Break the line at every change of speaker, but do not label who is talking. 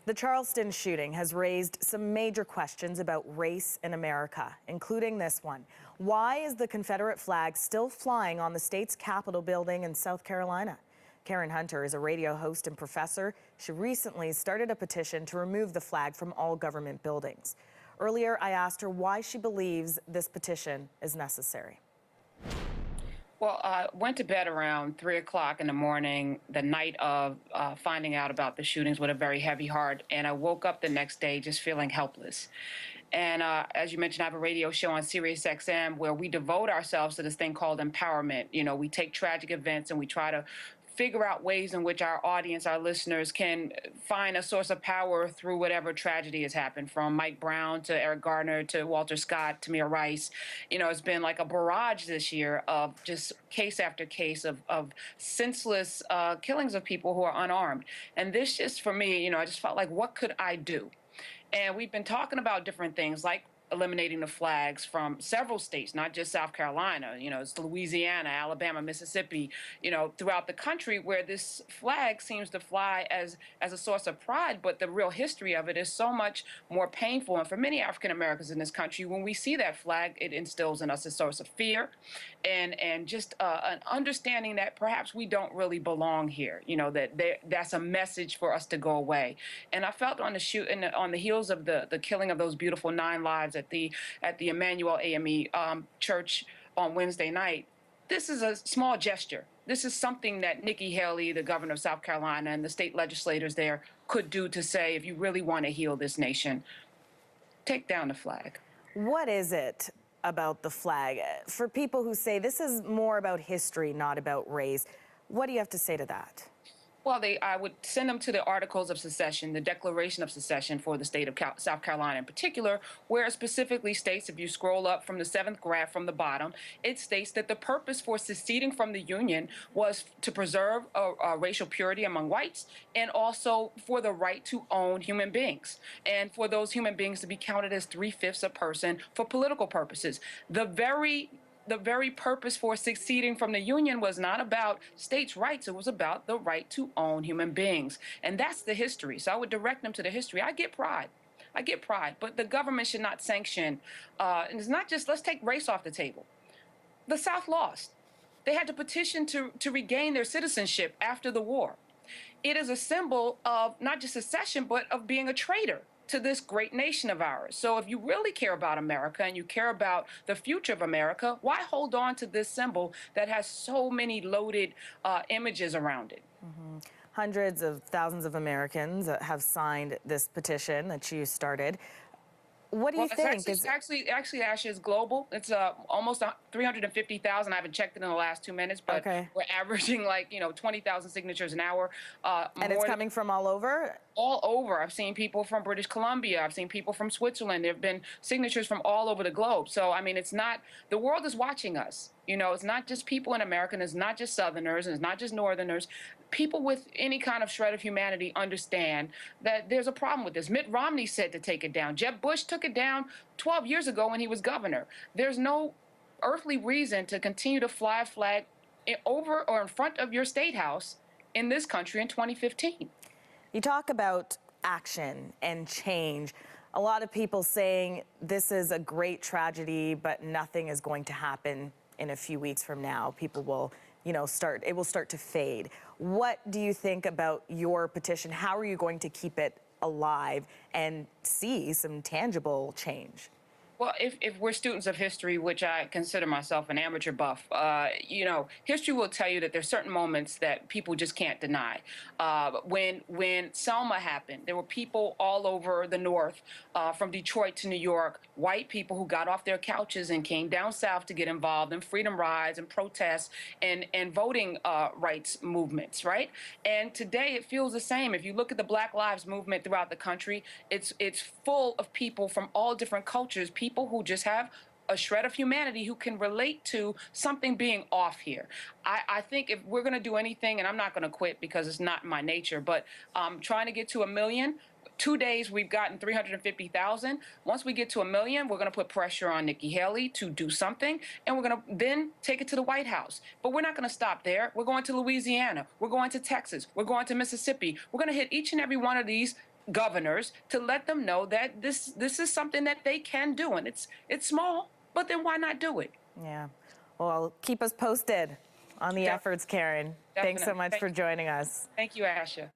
The Charleston shooting has raised some major questions about race in America, including this one. Why is the Confederate flag still flying on the state's Capitol building in South Carolina? Karen Hunter is a radio host and professor. She recently started a petition to remove the flag from all government buildings. Earlier, I asked her why she believes this petition is necessary.
Well, I went to bed around 3 o'clock in the morning, the night of finding out about the shootings, with a very heavy heart. And I woke up the next day just feeling helpless. And as you mentioned, I have a radio show on Sirius XM where we devote ourselves to this thing called empowerment. You know, we take tragic events and we try to figure out ways in which our audience, our listeners, can find a source of power through whatever tragedy has happened, from Mike Brown to Eric Garner to Walter Scott, Tamir Rice. You know, it's been like a barrage this year of just case after case of senseless killings of people who are unarmed. And this just, for me, you know, I just felt like, what could I do? And we've been talking about different things like eliminating the flags from several states, not just South Carolina. You know, it's Louisiana, Alabama, Mississippi, you know, throughout the country, where this flag seems to fly as a source of pride, but the real history of it is so much more painful. And for many African Americans in this country, when we see that flag, it instills in us a source of fear and just an understanding that perhaps we don't really belong here. You know, that's a message for us to go away. And I felt on the heels of the killing of those beautiful 9 lives at the Emmanuel AME church on Wednesday night, this is a small gesture. This is something that Nikki Haley, the governor of South Carolina, and the state legislators there could do to say, if you really want to heal this nation, take down the flag.
What is it about the flag? For people who say this is more about history, not about race, what do you have to say to that?
Well, I would send them to the Articles of Secession, the Declaration of Secession for the state of South Carolina in particular, where it specifically states, if you scroll up from the 7th graph from the bottom, it states that the purpose for seceding from the Union was to preserve racial purity among whites, and also for the right to own human beings, and for those human beings to be counted as 3/5 a person for political purposes. The very purpose for seceding from the Union was not about states' rights. It was about the right to own human beings. And that's the history. So I would direct them to the history. I get pride, but the government should not sanction. And it's not just, let's take race off the table. The South lost. They had to petition to regain their citizenship after the war. It is a symbol of not just secession, but of being a traitor to this great nation of ours. So if you really care about America and you care about the future of America, why hold on to this symbol that has so many loaded images around it?
Mm-hmm. Hundreds of thousands of Americans have signed this petition that you started. What do you think?
Actually, Asha, is global. It's almost 350,000. I haven't checked it in the last 2 minutes, but we're averaging 20,000 signatures an hour.
And it's coming from all over?
All over. I've seen people from British Columbia. I've seen people from Switzerland. There have been signatures from all over the globe. So, I mean, it's not, the world is watching us. You know, it's not just people in America, and it's not just Southerners, and it's not just Northerners. People with any kind of shred of humanity understand that there's a problem with this. Mitt Romney said to take it down. Jeb Bush took it down 12 years ago when he was governor. There's no earthly reason to continue to fly a flag over or in front of your state house in this country in 2015.
You talk about action and change. A lot of people saying this is a great tragedy, but nothing is going to happen in a few weeks from now. People will, it will start to fade. What do you think about your petition? How are you going to keep it alive and see some tangible change?
Well, if we're students of history, which I consider myself an amateur buff, history will tell you that there's certain moments that people just can't deny. When Selma happened, there were people all over the North, from Detroit to New York, white people who got off their couches and came down south to get involved in freedom rides and protests and voting rights movements, right? And today it feels the same. If you look at the Black Lives Movement throughout the country, it's full of people from all different cultures, people who just have a shred of humanity who can relate to something being off here. I think if we're going to do anything, and I'm not going to quit because it's not my nature, but trying to get to 1 million. 2 days, we've gotten 350,000. Once we get to 1 million, we're going to put pressure on Nikki Haley to do something, and we're going to then take it to the White House. But we're not going to stop there. We're going to Louisiana. We're going to Texas. We're going to Mississippi. We're going to hit each and every one of these governors to let them know that this is something that they can do, and it's small, but then why not do it?
Yeah. Well, keep us posted on the efforts, Karen. Thanks so
Definitely.
much for joining us.
Thank you, Asha.